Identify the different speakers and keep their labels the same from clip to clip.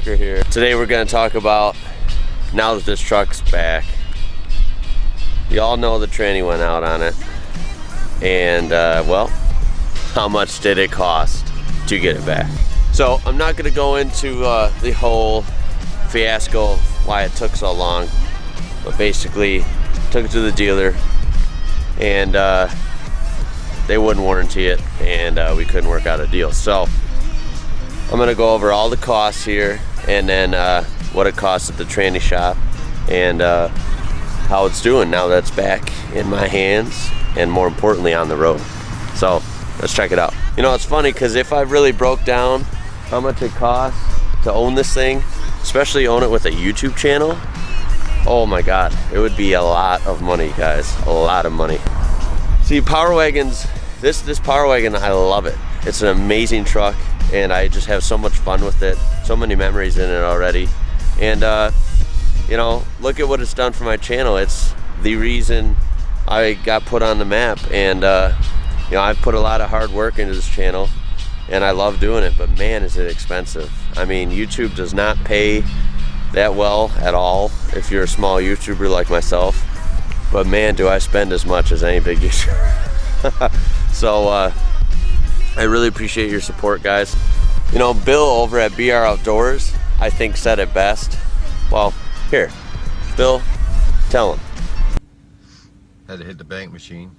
Speaker 1: IWrocker here. Today we're going to talk about, now that this truck's back, you all know the tranny went out on it, and well, how much did it cost to get it back? So I'm not going to go into the whole fiasco why it took so long, but basically took it to the dealer and they wouldn't warranty it, and we couldn't work out a deal. So I'm gonna go over all the costs here, and then what it costs at the tranny shop, and how it's doing now that it's back in my hands, and more importantly on the road. So let's check it out. You know, it's funny because if I really broke down how much it costs to own this thing, especially own it with a YouTube channel, oh my god, it would be a lot of money, guys, a lot of money. See, Power Wagons, this Power Wagon, I love it. It's an amazing truck, and I just have so much fun with it, so many memories in it already. And you know, look at what it's done for my channel. It's the reason I got put on the map, and you know, I've put a lot of hard work into this channel, and I love doing it, but man, is it expensive. I mean, YouTube does not pay that well at all if you're a small YouTuber like myself, but man, do I spend as much as any big YouTuber. So I really appreciate your support, guys. You know, Bill over at BR Outdoors, I think, said it best. Well, here, Bill, tell him.
Speaker 2: Had to hit the bank machine.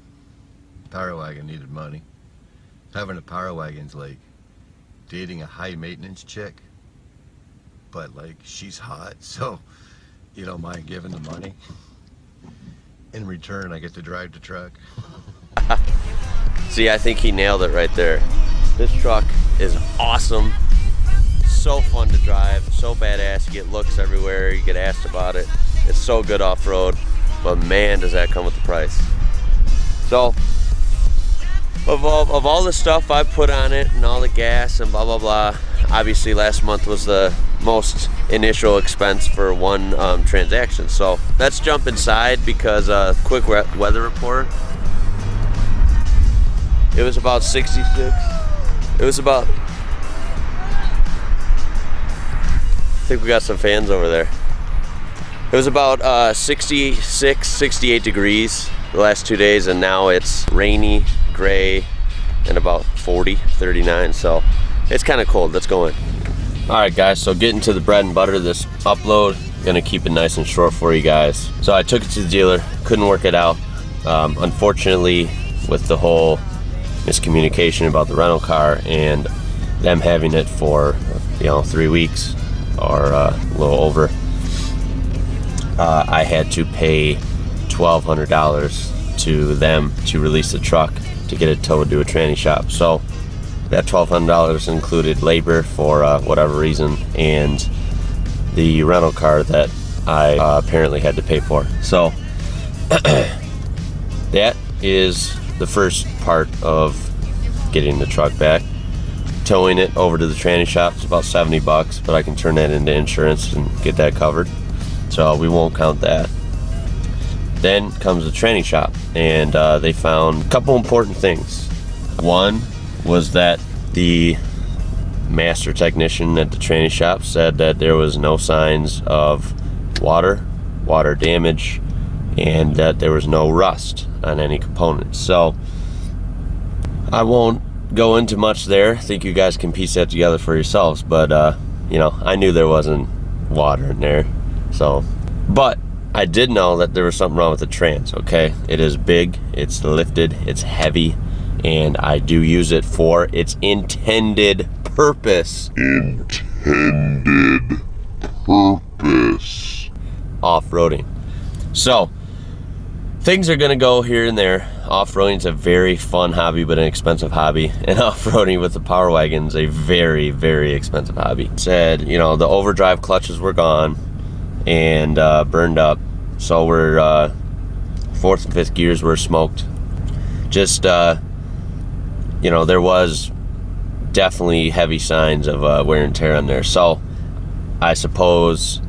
Speaker 2: Power wagon needed money. Having a power wagon's like dating a high maintenance chick, but like she's hot, so you don't mind giving the money. In return, I get to drive the truck.
Speaker 1: See, I think he nailed it right there. This truck is awesome, so fun to drive, so badass. You get looks everywhere, you get asked about it. It's so good off-road, but man, does that come with the price. So of all the stuff I put on it and all the gas and blah blah blah, obviously last month was the most initial expense for one transaction. So let's jump inside, because quick weather report. It was about 66. It was about, I think we got some fans over there. It was about 66, 68 degrees the last 2 days, and now it's rainy, gray, and about 40, 39, so it's kind of cold. Let's go in. All right, guys, so getting to the bread and butter of this upload, gonna keep it nice and short for you guys. So I took it to the dealer, couldn't work it out. Unfortunately, with the whole miscommunication about the rental car and them having it for, you know, 3 weeks or a little over, I had to pay $1,200 to them to release the truck to get it towed to a tranny shop. So that $1,200 included labor for whatever reason, and the rental car that I apparently had to pay for. So that is the first part of getting the truck back. Towing it over to the tranny shop is about $70, but I can turn that into insurance and get that covered, so we won't count that. Then comes the tranny shop, and they found a couple important things. One was that the master technician at the tranny shop said that there was no signs of water damage, and that there was no rust on any components. So I won't go into much there. I think you guys can piece that together for yourselves, but you know, I knew there wasn't water in there. So, but I did know that there was something wrong with the trans. Okay, it is big, it's lifted, it's heavy, and I do use it for its intended purpose. Off-roading. So things are gonna go here and there. Off-roading is a very fun hobby, but an expensive hobby, and off-roading with the Power Wagon is a very, very expensive hobby. Said, you know, the overdrive clutches were gone and burned up, so we're fourth and fifth gears were smoked. Just you know, there was definitely heavy signs of wear and tear on there. So I suppose,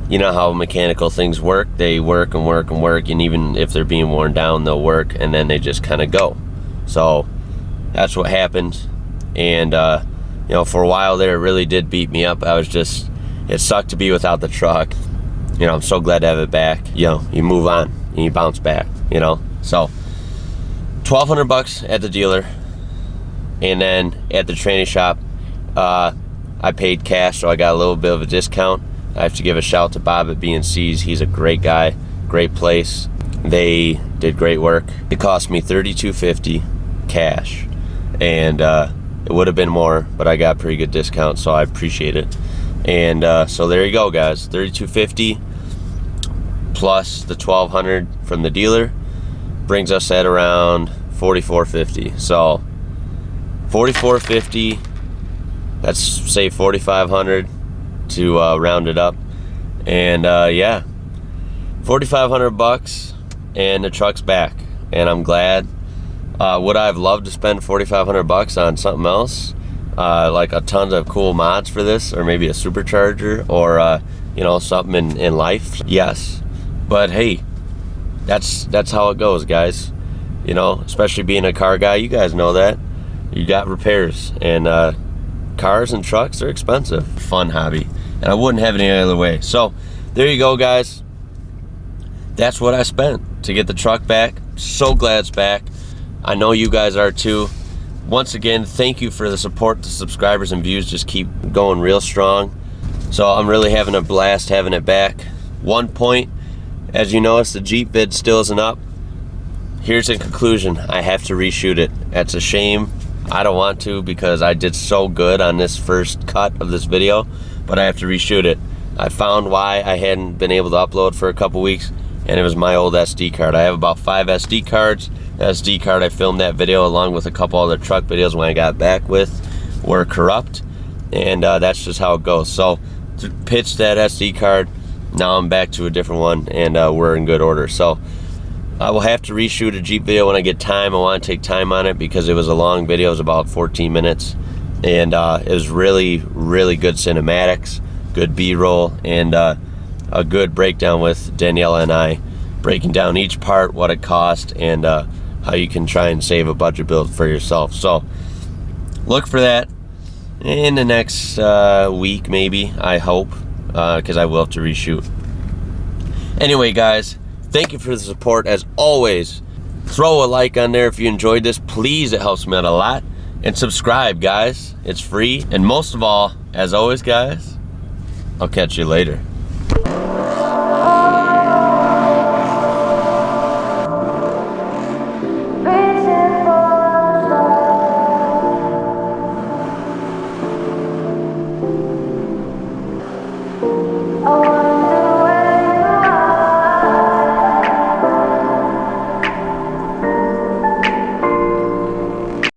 Speaker 1: you know how mechanical things work, they work and work and work, and even if they're being worn down, they'll work, and then they just kind of go. So that's what happened. And you know, for a while there, it really did beat me up. I was just it sucked to be without the truck. You know, I'm so glad to have it back. You know, you move on and you bounce back, you know. So $1,200 at the dealer, and then at the tranny shop, I paid cash, so I got a little bit of a discount. I have to give a shout to Bob at B&C's. He's a great guy, great place. They did great work. It cost me $32.50 cash, and it would have been more, but I got a pretty good discount, so I appreciate it. And so there you go, guys. $32.50 plus the $1,200 from the dealer brings us at around $44.50. So $44.50. Let's say $4,500 to round it up. And yeah, $4,500 and the truck's back, and I'm glad. Would I have loved to spend $4,500 on something else, like a ton of cool mods for this, or maybe a supercharger, or you know, something in life? Yes, but hey, that's how it goes, guys. You know, especially being a car guy, you guys know that you got repairs, and cars and trucks are expensive. Fun hobby, and I wouldn't have it any other way. So there you go, guys. That's what I spent to get the truck back. So glad it's back. I know you guys are too. Once again, thank you for the support. The subscribers and views just keep going real strong. So I'm really having a blast having it back. One point, as you notice, the Jeep vid still isn't up. Here's the conclusion: I have to reshoot it. That's a shame. I don't want to, because I did so good on this first cut of this video, but I have to reshoot it. I found why I hadn't been able to upload for a couple weeks, and it was my old SD card. I have about 5 SD cards. The SD card I filmed that video along with a couple other truck videos when I got back with were corrupt, and that's just how it goes. So to pitch that SD card, now I'm back to a different one, and we're in good order. So I will have to reshoot a Jeep video when I get time. I want to take time on it because it was a long video. It was about 14 minutes, and it was really, really good cinematics, good B-roll, and a good breakdown with Daniela and I, breaking down each part, what it cost, and how you can try and save a budget build for yourself. So look for that in the next week, maybe, I hope, because I will have to reshoot. Anyway, guys, thank you for the support. As always, throw a like on there if you enjoyed this. Please, it helps me out a lot. And subscribe, guys. It's free. And most of all, as always, guys, I'll catch you later.